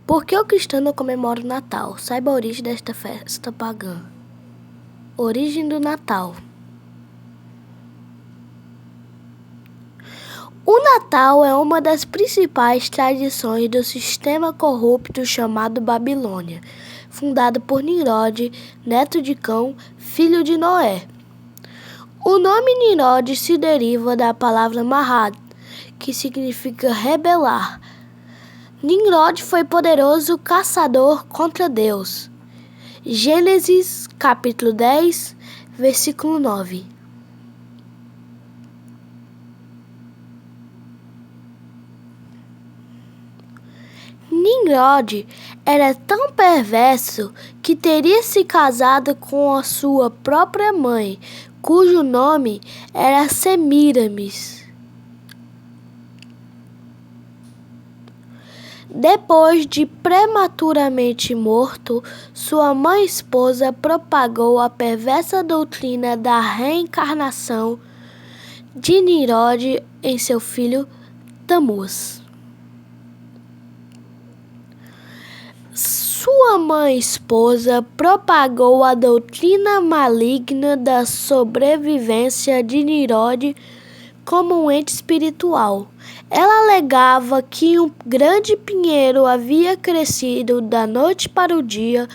Por que o cristão não comemora o Natal? Saiba a origem desta festa pagã. Origem do Natal. O Natal é uma das principais tradições do sistema corrupto chamado Babilônia, fundado por Nimrod, neto de Cão, filho de Noé. O nome Nimrod se deriva da palavra Mahad, que significa rebelar. Nimrod foi poderoso caçador contra Deus. Gênesis, capítulo 10, versículo 9. Nimrod era tão perverso que teria se casado com a sua própria mãe, cujo nome era Semiramis. Depois de prematuramente morto, sua mãe esposa propagou a perversa doutrina da reencarnação de Nimrod em seu filho Tamuz. Sua mãe esposa propagou a doutrina maligna da sobrevivência de Nimrod como um ente espiritual. Ela alegava que um grande pinheiro havia crescido da noite para o dia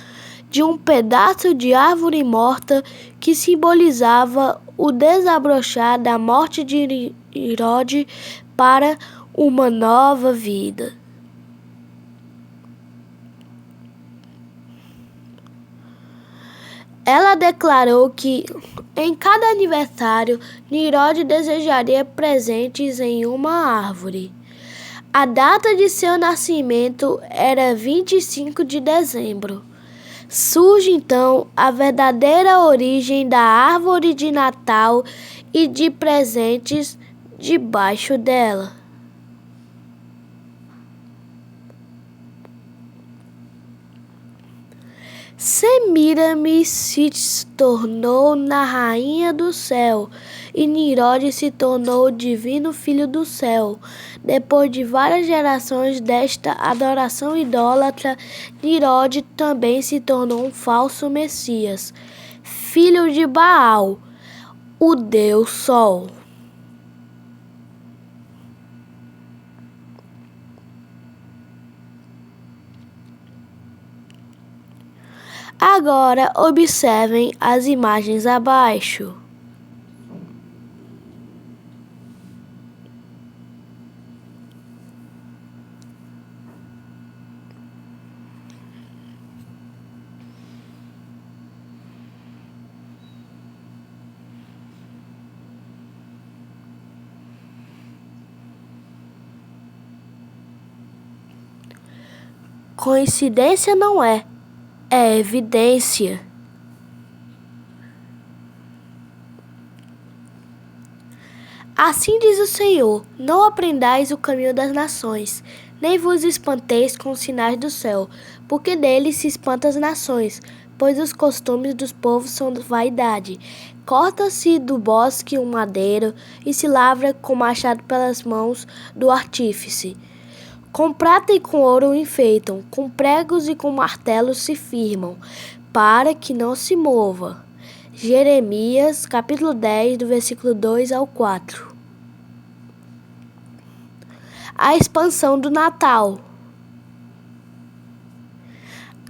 de um pedaço de árvore morta que simbolizava o desabrochar da morte de Nimrod para uma nova vida. Ela declarou que, em cada aniversário, Nimrod desejaria presentes em uma árvore. A data de seu nascimento era 25 de dezembro. Surge, então, a verdadeira origem da árvore de Natal e de presentes debaixo dela. Semiramis se tornou na rainha do céu e Nimrod se tornou o divino filho do céu. Depois de várias gerações desta adoração idólatra, Nimrod também se tornou um falso Messias, filho de Baal, o deus Sol. Agora observem as imagens abaixo. Coincidência não é evidência. Assim diz o Senhor: não aprendais o caminho das nações, nem vos espanteis com os sinais do céu, porque deles se espantam as nações, pois os costumes dos povos são vaidade. Corta-se do bosque um madeiro e se lavra com machado pelas mãos do artífice. Com prata e com ouro o enfeitam, com pregos e com martelos se firmam, para que não se mova. Jeremias, capítulo 10, do versículo 2 ao 4. A expansão do Natal.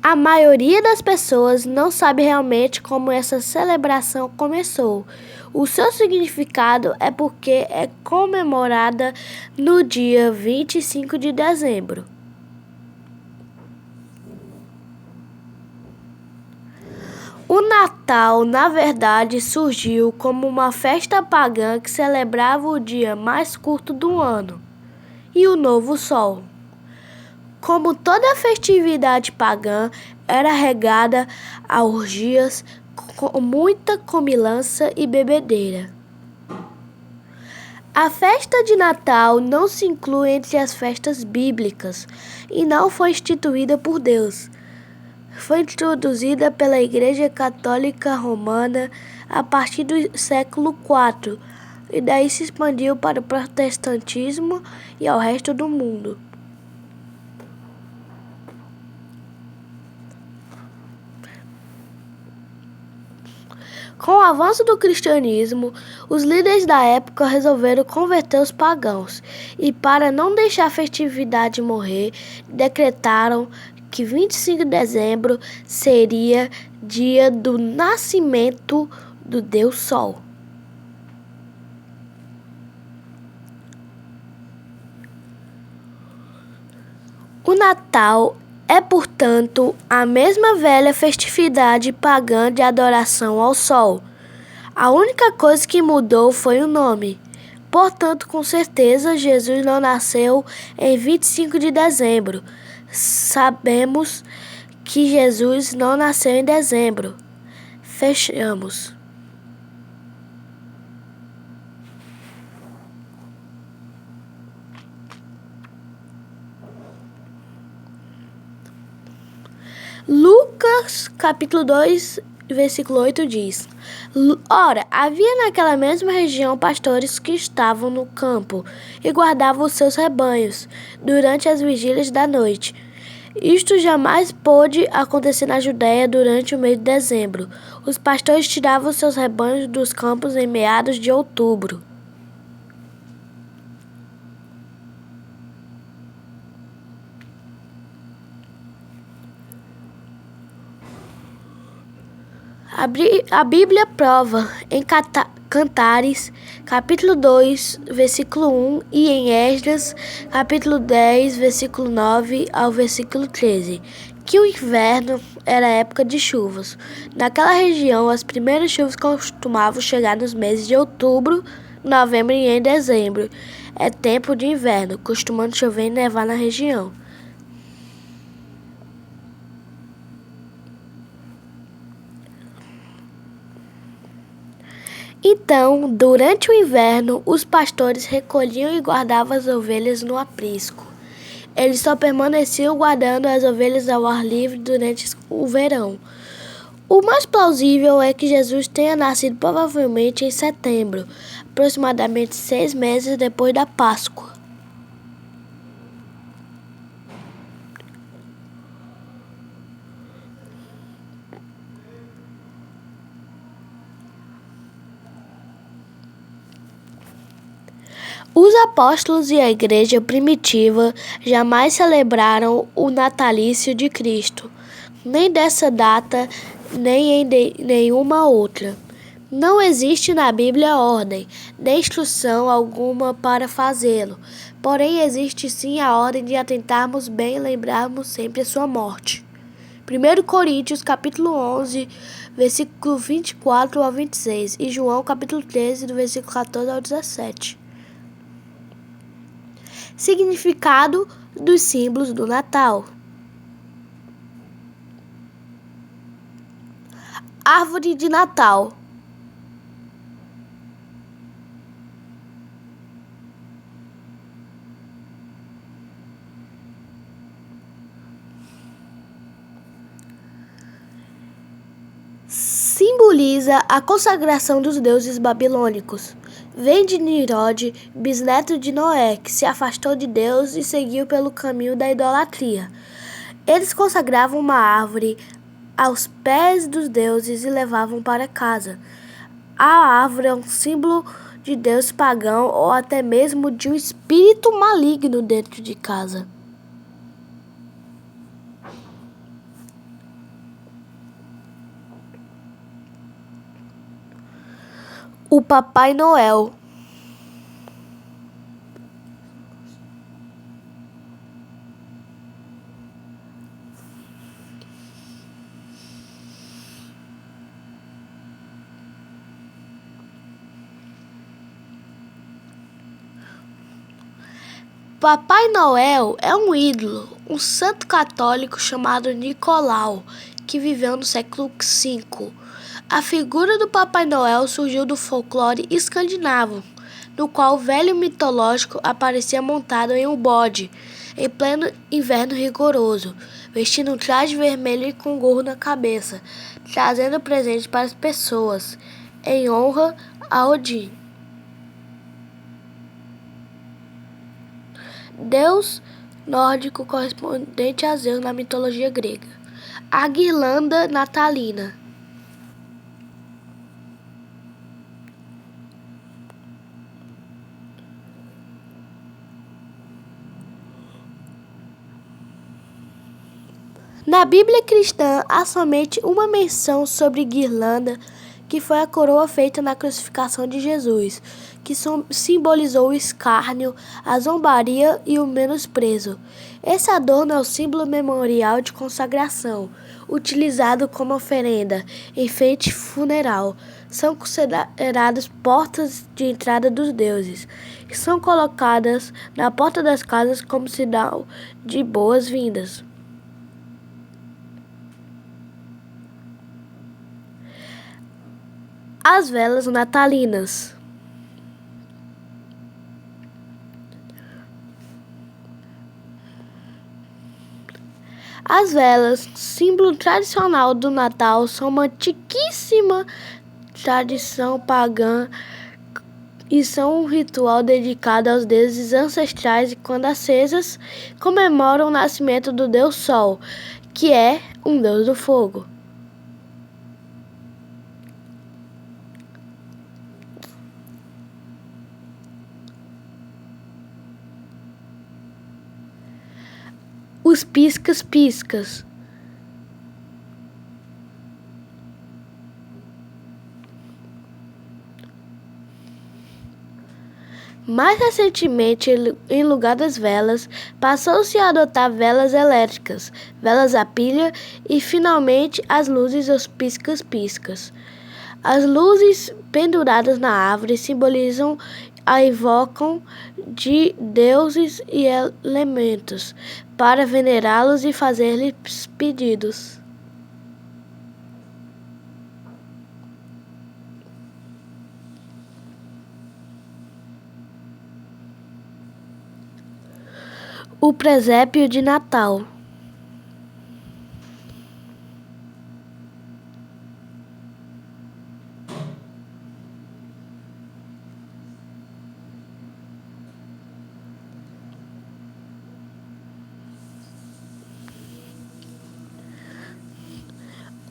A maioria das pessoas não sabe realmente como essa celebração começou. O seu significado é porque é comemorada no dia 25 de dezembro. O Natal, na verdade, surgiu como uma festa pagã que celebrava o dia mais curto do ano e o novo sol. Como toda festividade pagã, era regada a orgias com muita comilança e bebedeira. A festa de Natal não se inclui entre as festas bíblicas e não foi instituída por Deus. Foi introduzida pela Igreja Católica Romana a partir do século IV e daí se expandiu para o protestantismo e ao resto do mundo. Com o avanço do cristianismo, os líderes da época resolveram converter os pagãos e, para não deixar a festividade morrer, decretaram que 25 de dezembro seria dia do nascimento do Deus Sol. O Natal é, portanto, a mesma velha festividade pagã de adoração ao Sol. A única coisa que mudou foi o nome. Portanto, com certeza, Jesus não nasceu em 25 de dezembro. Sabemos que Jesus não nasceu em dezembro. Fechamos. Lucas, capítulo 2, versículo 8 diz: Ora, havia naquela mesma região pastores que estavam no campo e guardavam os seus rebanhos durante as vigílias da noite. Isto jamais pôde acontecer na Judéia durante o mês de dezembro. Os pastores tiravam seus rebanhos dos campos em meados de outubro. A Bíblia prova em Cantares, capítulo 2, versículo 1, e em Esdras, capítulo 10, versículo 9 ao versículo 13, que o inverno era época de chuvas. Naquela região, as primeiras chuvas costumavam chegar nos meses de outubro, novembro e em dezembro. É tempo de inverno, costumando chover e nevar na região. Então, durante o inverno, os pastores recolhiam e guardavam as ovelhas no aprisco. Eles só permaneciam guardando as ovelhas ao ar livre durante o verão. O mais plausível é que Jesus tenha nascido provavelmente em setembro, aproximadamente 6 meses depois da Páscoa. Os apóstolos e a igreja primitiva jamais celebraram o natalício de Cristo, nem dessa data, nem em nenhuma outra. Não existe na Bíblia ordem, nem instrução alguma para fazê-lo, porém existe sim a ordem de atentarmos bem e lembrarmos sempre a sua morte. 1 Coríntios, capítulo 11, versículo 24 ao 26, e João, capítulo 13, do versículo 14 ao 17. Significado dos símbolos do Natal. Árvore de Natal. Simboliza a consagração dos deuses babilônicos. Vem de Nimrod, bisneto de Noé, que se afastou de Deus e seguiu pelo caminho da idolatria. Eles consagravam uma árvore aos pés dos deuses e levavam para casa. A árvore é um símbolo de Deus pagão ou até mesmo de um espírito maligno dentro de casa. O Papai Noel. Papai Noel é um ídolo, um santo católico chamado Nicolau, que viveu no século V. A figura do Papai Noel surgiu do folclore escandinavo, no qual o velho mitológico aparecia montado em um bode, em pleno inverno rigoroso, vestindo um traje vermelho e com um gorro na cabeça, trazendo presentes para as pessoas, em honra a Odin, deus nórdico correspondente a Zeus na mitologia grega. A guirlanda natalina. Na Bíblia cristã, há somente uma menção sobre guirlanda, que foi a coroa feita na crucificação de Jesus, que simbolizou o escárnio, a zombaria e o menosprezo. Esse adorno é o símbolo memorial de consagração, utilizado como oferenda, enfeite funeral. São consideradas portas de entrada dos deuses, que são colocadas na porta das casas como sinal de boas-vindas. As velas natalinas. As velas, símbolo tradicional do Natal, são uma antiquíssima tradição pagã e são um ritual dedicado aos deuses ancestrais e, quando acesas, comemoram o nascimento do deus Sol, que é um deus do fogo. Os piscas-piscas. Mais recentemente, em lugar das velas, passou-se a adotar velas elétricas, velas a pilha e, finalmente, as luzes os piscas-piscas. As luzes penduradas na árvore simbolizam a evocam de deuses e elementos para venerá-los e fazer-lhes pedidos. O presépio de Natal.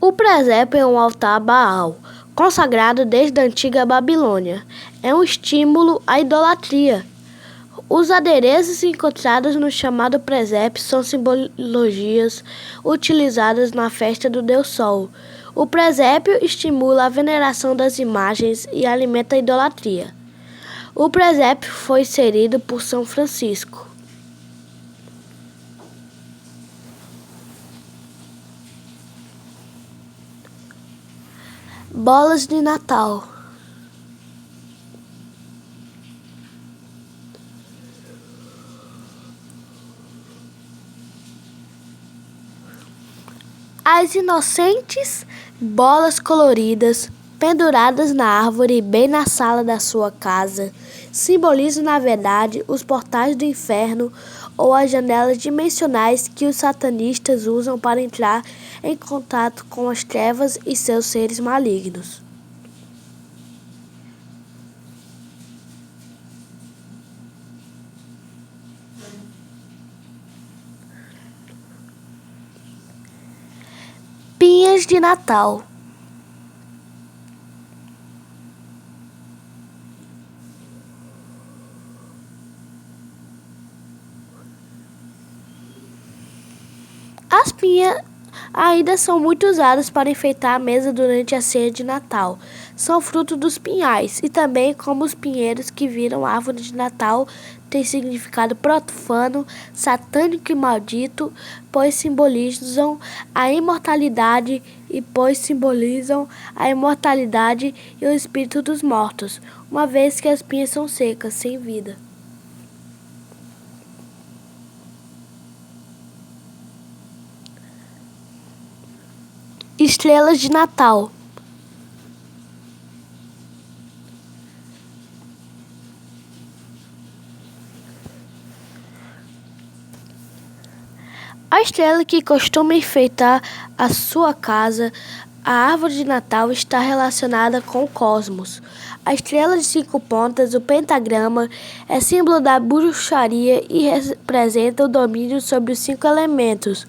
O presépio é um altar a Baal, consagrado desde a antiga Babilônia. É um estímulo à idolatria. Os adereços encontrados no chamado presépio são simbologias utilizadas na festa do Deus Sol. O presépio estimula a veneração das imagens e alimenta a idolatria. O presépio foi inserido por São Francisco. Bolas de Natal. As inocentes bolas coloridas penduradas na árvore bem na sala da sua casa simbolizam, na verdade, os portais do inferno ou as janelas dimensionais que os satanistas usam para entrar em contato com as trevas e seus seres malignos. Pinhas de Natal. As pinhas ainda são muito usadas para enfeitar a mesa durante a ceia de Natal. São fruto dos pinhais e também, como os pinheiros que viram árvore de Natal, têm significado profano, satânico e maldito, pois simbolizam a imortalidade e o espírito dos mortos, uma vez que as pinhas são secas, sem vida. Estrelas de Natal. A estrela que costuma enfeitar a sua casa, a árvore de Natal, está relacionada com o cosmos. A estrela de 5 pontas, o pentagrama, é símbolo da bruxaria e representa o domínio sobre os 5 elementos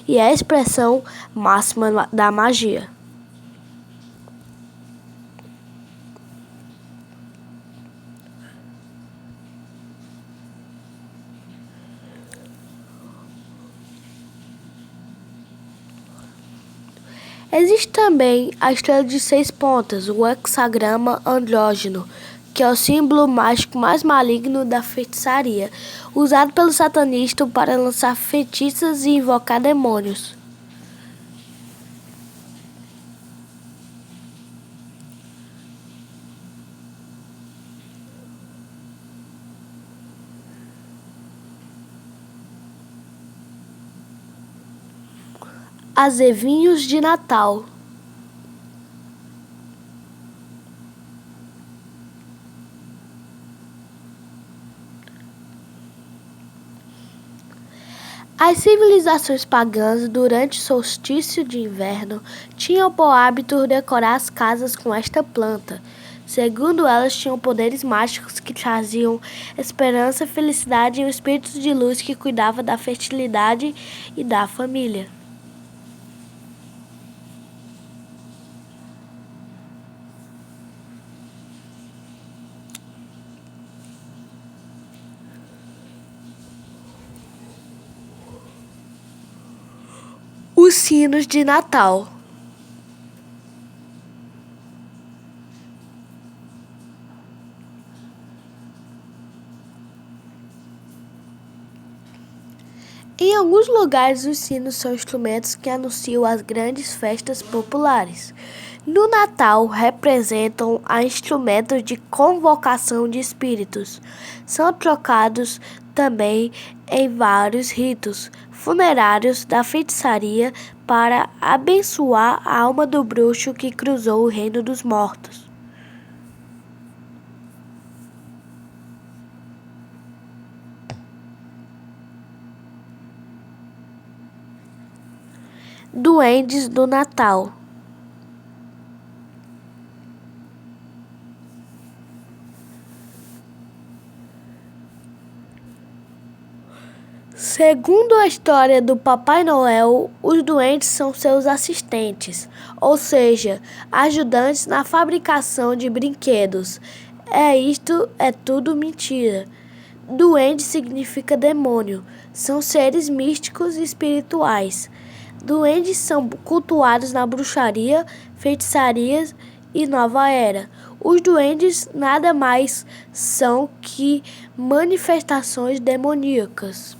e é a expressão máxima da magia. Existe também a estrela de 6 pontas, o hexagrama andrógeno, que é o símbolo mágico mais maligno da feitiçaria, usado pelo satanista para lançar feitiços e invocar demônios. Azevinhos de Natal. As civilizações pagãs, durante o solstício de inverno, tinham por hábito decorar as casas com esta planta. Segundo elas, tinham poderes mágicos que traziam esperança, felicidade e um espírito de luz que cuidava da fertilidade e da família. Os sinos de Natal. Em alguns lugares, os sinos são instrumentos que anunciam as grandes festas populares. No Natal, representam a instrumentos de convocação de espíritos. São trocados também em vários ritos funerários da feitiçaria para abençoar a alma do bruxo que cruzou o reino dos mortos. Duendes do Natal. Segundo a história do Papai Noel, os duendes são seus assistentes, ou seja, ajudantes na fabricação de brinquedos. Isto é tudo mentira. Duende significa demônio, são seres místicos e espirituais. Duendes são cultuados na bruxaria, feitiçarias e nova era. Os duendes nada mais são que manifestações demoníacas.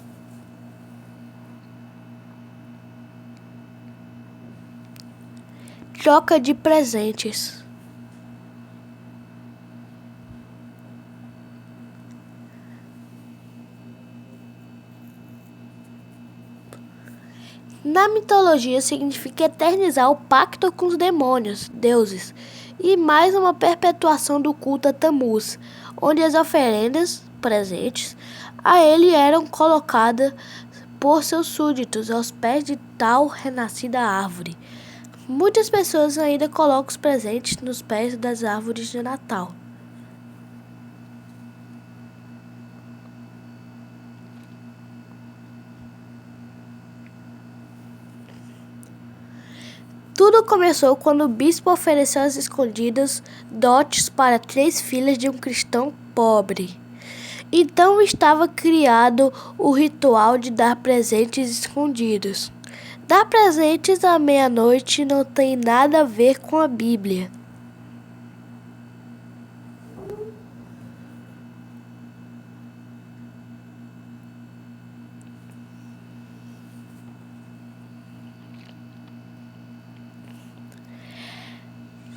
Troca de presentes. Na mitologia significa eternizar o pacto com os demônios, deuses, e mais uma perpetuação do culto a Tammuz, onde as oferendas, presentes, a ele eram colocadas por seus súditos aos pés de tal renascida árvore. Muitas pessoas ainda colocam os presentes nos pés das árvores de Natal. Tudo começou quando o bispo ofereceu às escondidas dotes para 3 filhas de um cristão pobre. Então estava criado o ritual de dar presentes escondidos. Dar presentes à meia-noite não tem nada a ver com a Bíblia.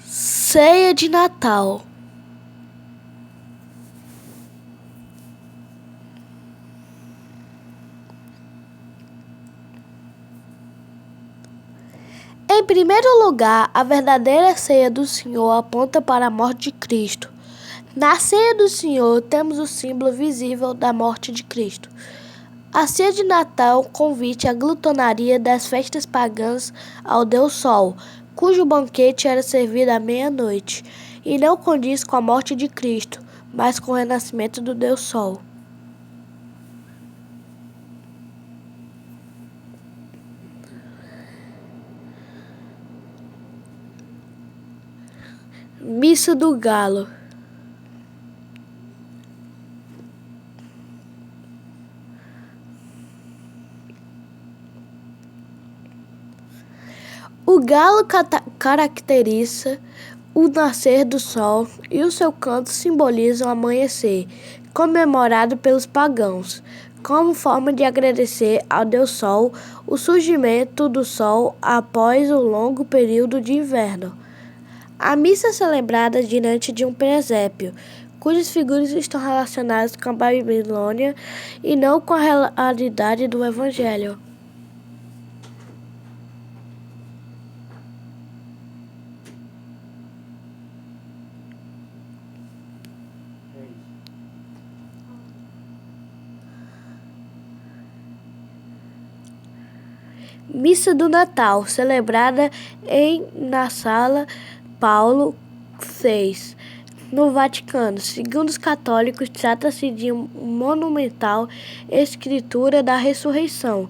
Ceia de Natal. Em primeiro lugar, a verdadeira ceia do Senhor aponta para a morte de Cristo. Na ceia do Senhor temos o símbolo visível da morte de Cristo. A ceia de Natal convite à glutonaria das festas pagãs ao Deus Sol, cujo banquete era servido à meia-noite, e não condiz com a morte de Cristo, mas com o renascimento do Deus Sol. Missa do Galo. O galo caracteriza o nascer do sol e o seu canto simboliza o amanhecer, comemorado pelos pagãos, como forma de agradecer ao Deus Sol o surgimento do sol após o longo período de inverno. A missa é celebrada diante de um presépio, cujas figuras estão relacionadas com a Babilônia e não com a realidade do Evangelho. Missa do Natal, celebrada na Sala Paulo VI, no Vaticano. Segundo os católicos, trata-se de uma monumental escritura da ressurreição.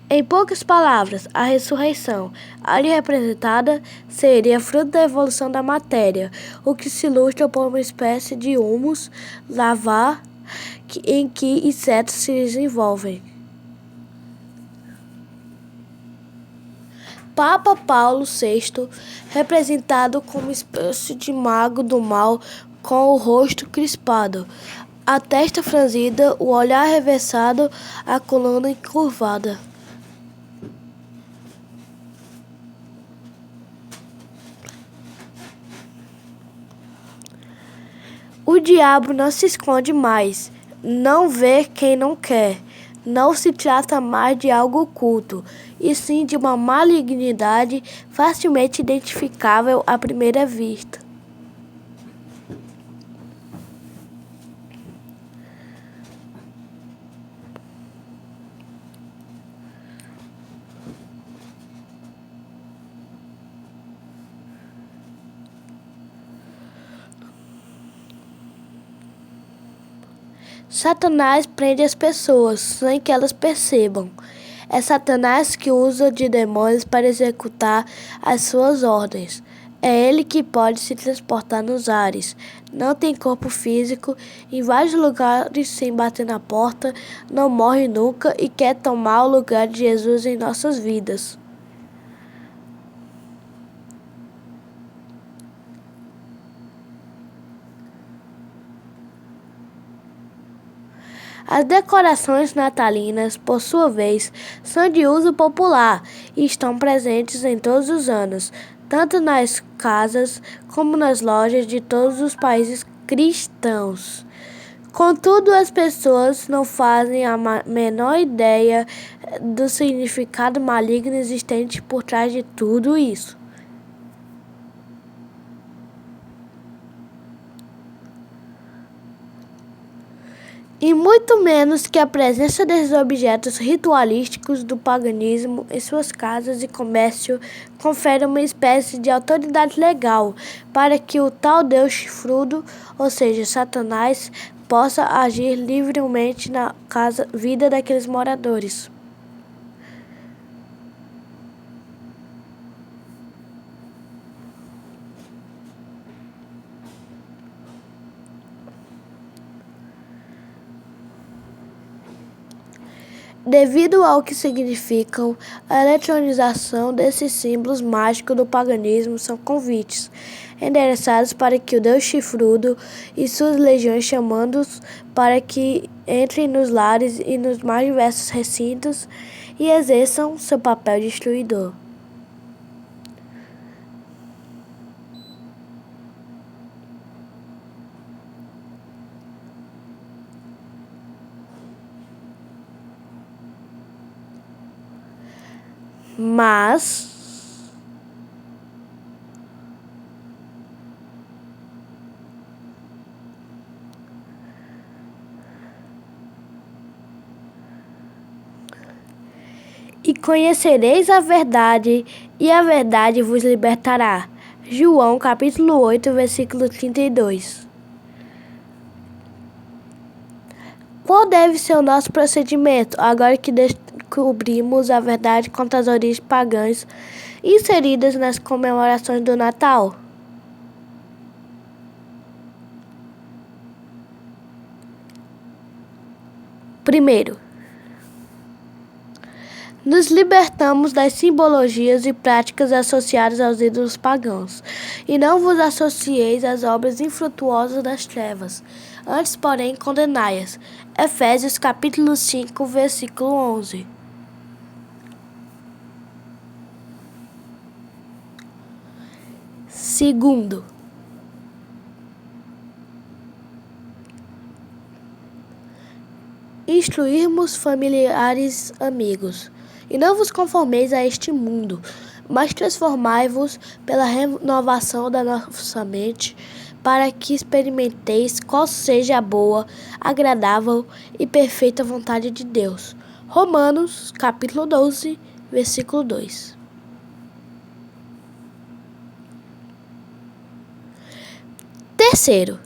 Em poucas palavras, a ressurreição, ali representada, seria fruto da evolução da matéria, o que se ilustra por uma espécie de humus lavar em que insetos se desenvolvem. Papa Paulo VI, representado como uma espécie de mago do mal com o rosto crispado, a testa franzida, o olhar reversado, a coluna encurvada. O diabo não se esconde mais, não vê quem não quer. Não se trata mais de algo oculto, e sim de uma malignidade facilmente identificável à primeira vista. Satanás prende as pessoas sem que elas percebam. É Satanás que usa de demônios para executar as suas ordens. É ele que pode se transportar nos ares. Não tem corpo físico, em vários lugares sem bater na porta, não morre nunca e quer tomar o lugar de Jesus em nossas vidas. As decorações natalinas, por sua vez, são de uso popular e estão presentes em todos os anos, tanto nas casas como nas lojas de todos os países cristãos. Contudo, as pessoas não fazem a menor ideia do significado maligno existente por trás de tudo isso. E muito menos que a presença desses objetos ritualísticos do paganismo em suas casas e comércio confere uma espécie de autoridade legal para que o tal Deus chifrudo, ou seja, Satanás, possa agir livremente na vida daqueles moradores. Devido ao que significam, a eletronização desses símbolos mágicos do paganismo são convites, endereçados para que o Deus chifrudo e suas legiões chamando-os para que entrem nos lares e nos mais diversos recintos e exerçam seu papel destruidor. Mas e conhecereis a verdade, e a verdade vos libertará. João capítulo 8, versículo 32. Qual deve ser o nosso procedimento agora que descobrimos a verdade quanto às origens pagãs inseridas nas comemorações do Natal? Primeiro, Nos libertamos das simbologias e práticas associadas aos ídolos pagãos, e não vos associeis às obras infrutuosas das trevas, antes, porém, condenai-as. Efésios capítulo 5, versículo 11. Segundo, instruirmos familiares amigos. E não vos conformeis a este mundo, mas transformai-vos pela renovação da nossa mente, para que experimenteis qual seja a boa, agradável e perfeita vontade de Deus. Romanos, capítulo 12, versículo 2. Terceiro,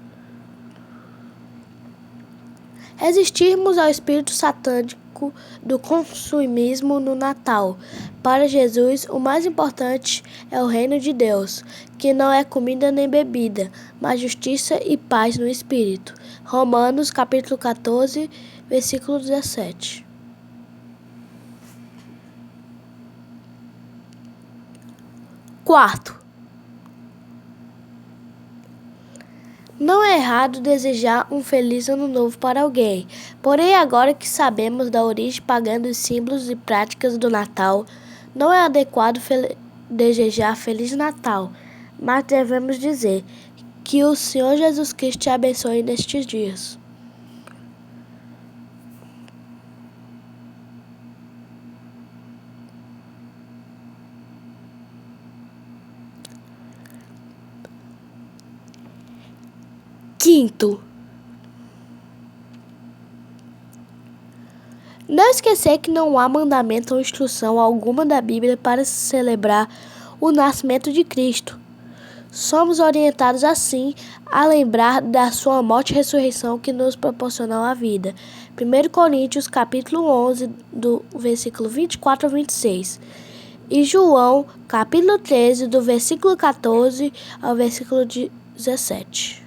resistirmos ao espírito satânico do consumismo no Natal. Para Jesus, o mais importante é o reino de Deus, que não é comida nem bebida, mas justiça e paz no Espírito. Romanos, capítulo 14, versículo 17. Quarto, não é errado desejar um feliz ano novo para alguém, porém agora que sabemos da origem pagã dos símbolos e práticas do Natal, não é adequado desejar Feliz Natal, mas devemos dizer que o Senhor Jesus Cristo te abençoe nestes dias. Quinto, não esquecer que não há mandamento ou instrução alguma da Bíblia para celebrar o nascimento de Cristo. Somos orientados assim a lembrar da sua morte e ressurreição que nos proporcionou a vida. 1 Coríntios capítulo 11, do versículo 24 ao 26. E João capítulo 13, do versículo 14 ao versículo 17.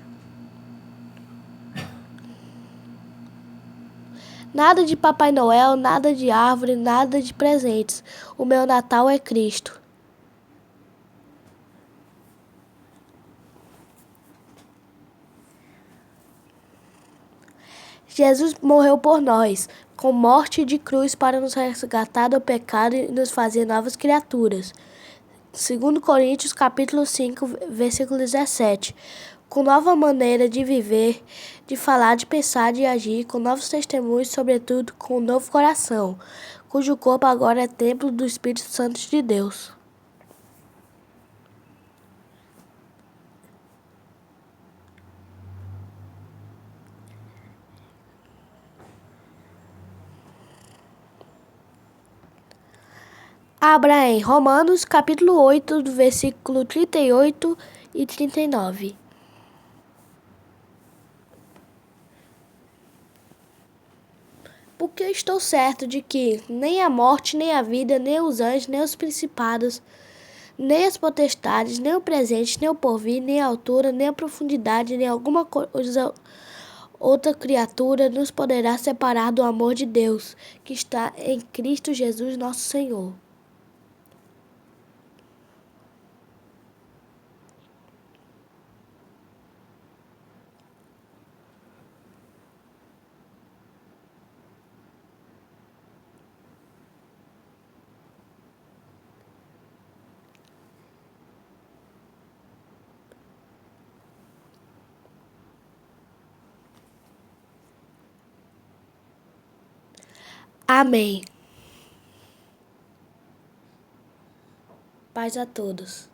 Nada de Papai Noel, nada de árvore, nada de presentes. O meu Natal é Cristo. Jesus morreu por nós, com morte de cruz para nos resgatar do pecado e nos fazer novas criaturas. 2 Coríntios capítulo 5, versículo 17. Com nova maneira de viver, de falar, de pensar, de agir, com novos testemunhos, sobretudo com um novo coração, cujo corpo agora é templo do Espírito Santo de Deus. Abra em Romanos capítulo 8, do versículo 38 e 39. Porque eu estou certo de que nem a morte, nem a vida, nem os anjos, nem os principados, nem as potestades, nem o presente, nem o porvir, nem a altura, nem a profundidade, nem alguma coisa outra criatura nos poderá separar do amor de Deus, que está em Cristo Jesus nosso Senhor. Amém. Paz a todos.